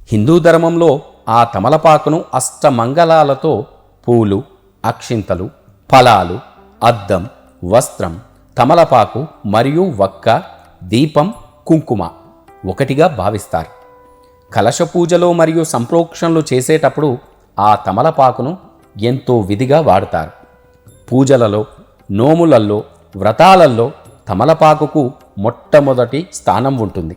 హిందూ ధర్మంలో ఆ తమలపాకును అష్టమంగళాలతో పూలు, అక్షింతలు, ఫలాలు, అద్దం, వస్త్రం, తమలపాకు మరియు వక్క, దీపం, కుంకుమ ఒకటిగా భావిస్తారు. కలశ పూజలో మరియు సంప్రోక్షణలు చేసేటప్పుడు ఆ తమలపాకును ఎంతో విధిగా వాడుతారు. పూజలలో, నోములల్లో, వ్రతాలల్లో తమలపాకుకు మొట్టమొదటి స్థానం ఉంటుంది.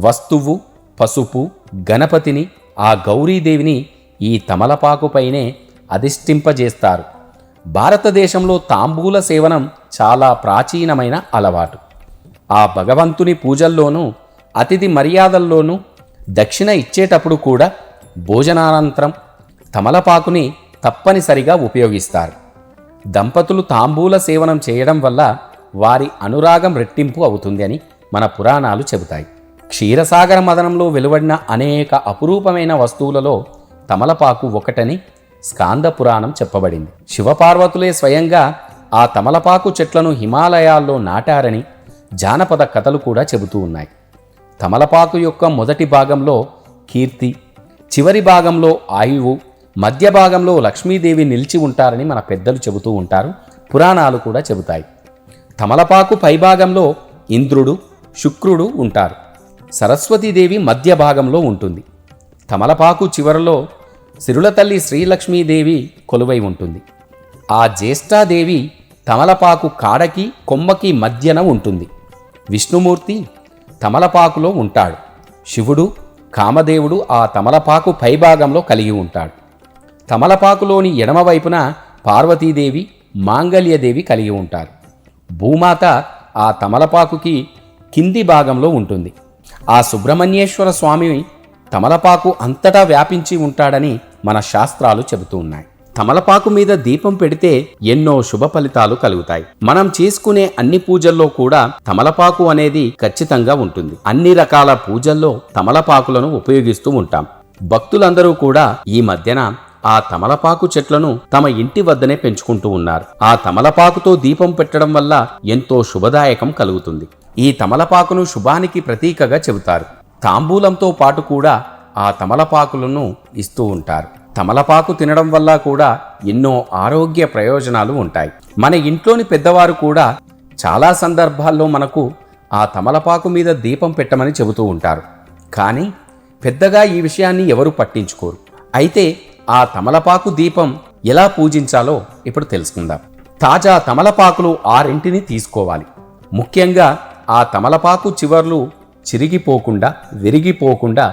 వస్తువు, పసుపు, గణపతిని, ఆ గౌరీదేవిని ఈ తమలపాకుపైనే అధిష్ఠింపజేస్తారు. భారతదేశంలో తాంబూల సేవనం చాలా ప్రాచీనమైన అలవాటు. ఆ భగవంతుని పూజల్లోనూ, అతిథి మర్యాదల్లోనూ, దక్షిణ ఇచ్చేటప్పుడు కూడా భోజనానంతరం తమలపాకుని తప్పనిసరిగా ఉపయోగిస్తారు. దంపతులు తాంబూల సేవనం చేయడం వల్ల వారి అనురాగం రెట్టింపు అవుతుంది అని మన పురాణాలు చెబుతాయి. క్షీరసాగర మదనంలో వెలువడిన అనేక అపురూపమైన వస్తువులలో తమలపాకు ఒకటని స్కాంద పురాణం చెప్పబడింది. శివపార్వతులే స్వయంగా ఆ తమలపాకు చెట్లను హిమాలయాల్లో నాటారని జానపద కథలు కూడా చెబుతూ ఉన్నాయి. తమలపాకు యొక్క మొదటి భాగంలో కీర్తి, చివరి భాగంలో ఆయువు, మధ్య భాగంలో లక్ష్మీదేవి నిలిచి ఉంటారని మన పెద్దలు చెబుతూ ఉంటారు. పురాణాలు కూడా చెబుతాయి. తమలపాకు పైభాగంలో ఇంద్రుడు, శుక్రుడు ఉంటారు. సరస్వతీదేవి మధ్య భాగంలో ఉంటుంది. తమలపాకు చివరలో సిరుల తల్లి శ్రీలక్ష్మీదేవి కొలువై ఉంటుంది. ఆ జ్యేష్ఠాదేవి తమలపాకు కాడకి, కొమ్మకి మధ్యన ఉంటుంది. విష్ణుమూర్తి తమలపాకులో ఉంటాడు. శివుడు, కామదేవుడు ఆ తమలపాకు పైభాగంలో కలిగి ఉంటాడు. తమలపాకులోని ఎడమవైపున పార్వతీదేవి, మాంగళ్యదేవి కలిగి ఉంటారు. భూమాత ఆ తమలపాకుకి కింది భాగంలో ఉంటుంది. ఆ సుబ్రహ్మణ్యేశ్వర స్వామి తమలపాకు అంతటా వ్యాపించి ఉంటాడని మన శాస్త్రాలు చెబుతూ ఉన్నాయి. తమలపాకు మీద దీపం పెడితే ఎన్నో శుభ ఫలితాలు కలుగుతాయి. మనం చేసుకునే అన్ని పూజల్లో కూడా తమలపాకు అనేది ఖచ్చితంగా ఉంటుంది. అన్ని రకాల పూజల్లో తమలపాకులను ఉపయోగిస్తూ ఉంటాం. భక్తులందరూ కూడా ఈ మధ్యన ఆ తమలపాకు చెట్లను తమ ఇంటి వద్దనే పెంచుకుంటూ ఉన్నారు. ఆ తమలపాకుతో దీపం పెట్టడం వల్ల ఎంతో శుభదాయకం కలుగుతుంది. ఈ తమలపాకును శుభానికి ప్రతీకగా చెబుతారు. తాంబూలంతో పాటు కూడా ఆ తమలపాకులను ఇస్తూ ఉంటారు. తమలపాకు తినడం వల్ల కూడా ఎన్నో ఆరోగ్య ప్రయోజనాలు ఉంటాయి. మన ఇంట్లోని పెద్దవారు కూడా చాలా సందర్భాల్లో మనకు ఆ తమలపాకు మీద దీపం పెట్టమని చెబుతూ ఉంటారు. కానీ పెద్దగా ఈ విషయాన్ని ఎవరు పట్టించుకోరు. అయితే ఆ తమలపాకు దీపం ఎలా పూజించాలో ఇప్పుడు తెలుసుకుందాం. తాజా తమలపాకులు 6 తీసుకోవాలి. ముఖ్యంగా ఆ తమలపాకు చివర్లు చిరిగిపోకుండా, విరిగిపోకుండా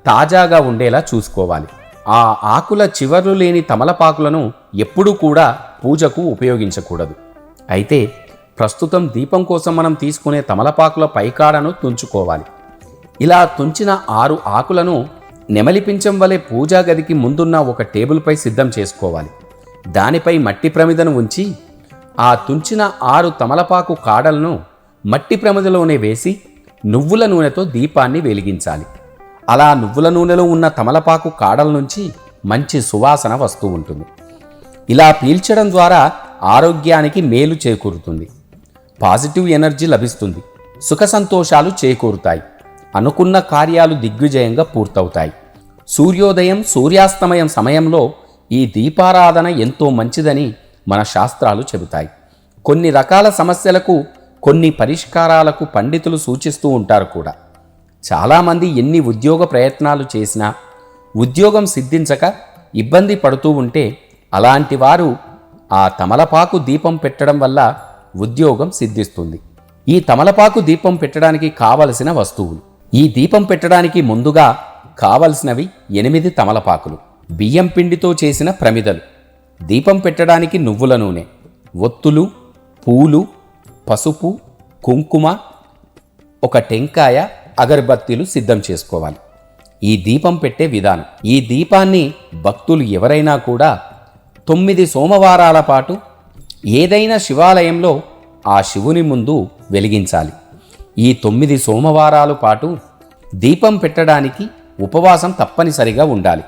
తాజాగా ఉండేలా చూసుకోవాలి. ఆ ఆకుల చివర్లు లేని తమలపాకులను ఎప్పుడూ కూడా పూజకు ఉపయోగించకూడదు. అయితే ప్రస్తుతం దీపం కోసం మనం తీసుకునే తమలపాకుల పైకాడను తుంచుకోవాలి. ఇలా తుంచిన 6 ఆకులను నెమలిపించం వలె పూజా గదికి ముందున్న ఒక టేబుల్పై సిద్ధం చేసుకోవాలి. దానిపై మట్టి ప్రమిదను ఉంచి ఆ తుంచిన 6 తమలపాకు కాడలను మట్టి ప్రమిదలోనే వేసి నువ్వుల నూనెతో దీపాన్ని వెలిగించాలి. అలా నువ్వుల నూనెలో ఉన్న తమలపాకు కాడల నుంచి మంచి సువాసన వస్తూ ఉంటుంది. ఇలా పీల్చడం ద్వారా ఆరోగ్యానికి మేలు చేకూరుతుంది. పాజిటివ్ ఎనర్జీ లభిస్తుంది. సుఖ సంతోషాలు చేకూరుతాయి. అనుకున్న కార్యాలు దిగ్విజయంగా పూర్తవుతాయి. సూర్యోదయం, సూర్యాస్తమయం సమయంలో ఈ దీపారాధన ఎంతో మంచిదని మన శాస్త్రాలు చెబుతాయి. కొన్ని రకాల సమస్యలకు, కొన్ని పరిష్కారాలకు పండితులు సూచిస్తూ ఉంటారు కూడా. చాలామంది ఎన్ని ఉద్యోగ ప్రయత్నాలు చేసినా ఉద్యోగం సిద్ధించక ఇబ్బంది పడుతూ ఉంటే అలాంటి వారు ఆ తమలపాకు దీపం పెట్టడం వల్ల ఉద్యోగం సిద్ధిస్తుంది. ఈ తమలపాకు దీపం పెట్టడానికి కావలసిన వస్తువులు. ఈ దీపం పెట్టడానికి ముందుగా కావలసినవి 8 తమలపాకులు, బియ్యం పిండితో చేసిన ప్రమిదలు, దీపం పెట్టడానికి నువ్వుల నూనె, ఒత్తులు, పూలు, పసుపు, కుంకుమ, ఒక టెంకాయ, అగరబత్తీలు సిద్ధం చేసుకోవాలి. ఈ దీపం పెట్టే విధానం. ఈ దీపాన్ని భక్తులు ఎవరైనా కూడా 9 సోమవారాల పాటు ఏదైనా శివాలయంలో ఆ శివుని ముందు వెలిగించాలి. ఈ 9 సోమవారాల పాటు దీపం పెట్టడానికి ఉపవాసం తప్పనిసరిగా ఉండాలి.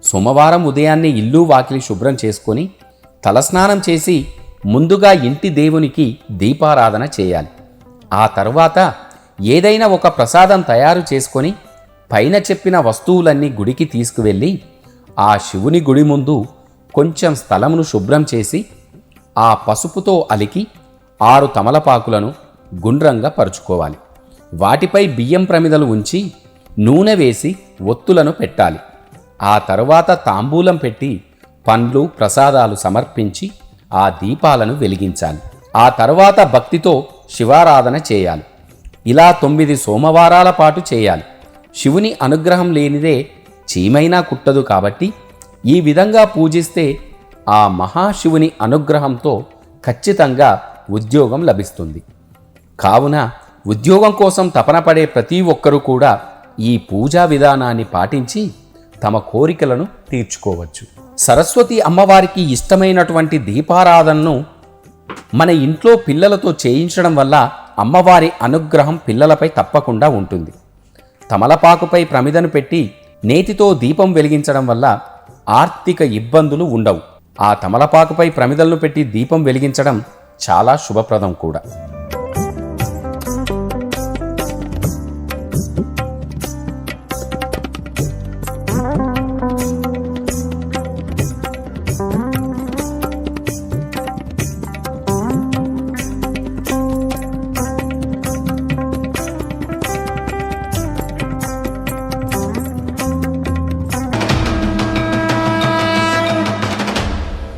సోమవారం ఉదయాన్నే ఇల్లు వాకిలి శుభ్రం చేసుకొని తలస్నానం చేసి ముందుగా ఇంటి దేవునికి దీపారాధన చేయాలి. ఆ తరువాత ఏదైనా ఒక ప్రసాదం తయారు చేసుకొని పైన చెప్పిన వస్తువులన్నీ గుడికి తీసుకువెళ్ళి ఆ శివుని గుడి ముందు కొంచెం స్థలమును శుభ్రం చేసి ఆ పసుపుతో అలికి 6 తమలపాకులను గుండ్రంగా పరుచుకోవాలి. వాటిపై బియ్యం ప్రమిదలు ఉంచి నూనె వేసి ఒత్తులను పెట్టాలి. ఆ తరువాత తాంబూలం పెట్టి పండ్లు ప్రసాదాలు సమర్పించి ఆ దీపాలను వెలిగించాలి. ఆ తరువాత భక్తితో శివారాధన చేయాలి. ఇలా 9 సోమవారాల పాటు చేయాలి. శివుని అనుగ్రహం లేనిదే చీమైనా కుట్టదు కాబట్టి ఈ విధంగా పూజిస్తే ఆ మహాశివుని అనుగ్రహంతో ఖచ్చితంగా ఉద్యోగం లభిస్తుంది. కావున ఉద్యోగం కోసం తపన పడే ప్రతి ఒక్కరూ కూడా ఈ పూజా విధానాన్ని పాటించి తమ కోరికలను తీర్చుకోవచ్చు. సరస్వతి అమ్మవారికి ఇష్టమైనటువంటి దీపారాధనను మన ఇంట్లో పిల్లలతో చేయించడం వల్ల అమ్మవారి అనుగ్రహం పిల్లలపై తప్పకుండా ఉంటుంది. తమలపాకుపై ప్రమిదను పెట్టి నేతితో దీపం వెలిగించడం వల్ల ఆర్థిక ఇబ్బందులు ఉండవు. ఆ తమలపాకుపై ప్రమిదలను పెట్టి దీపం వెలిగించడం చాలా శుభప్రదం కూడా.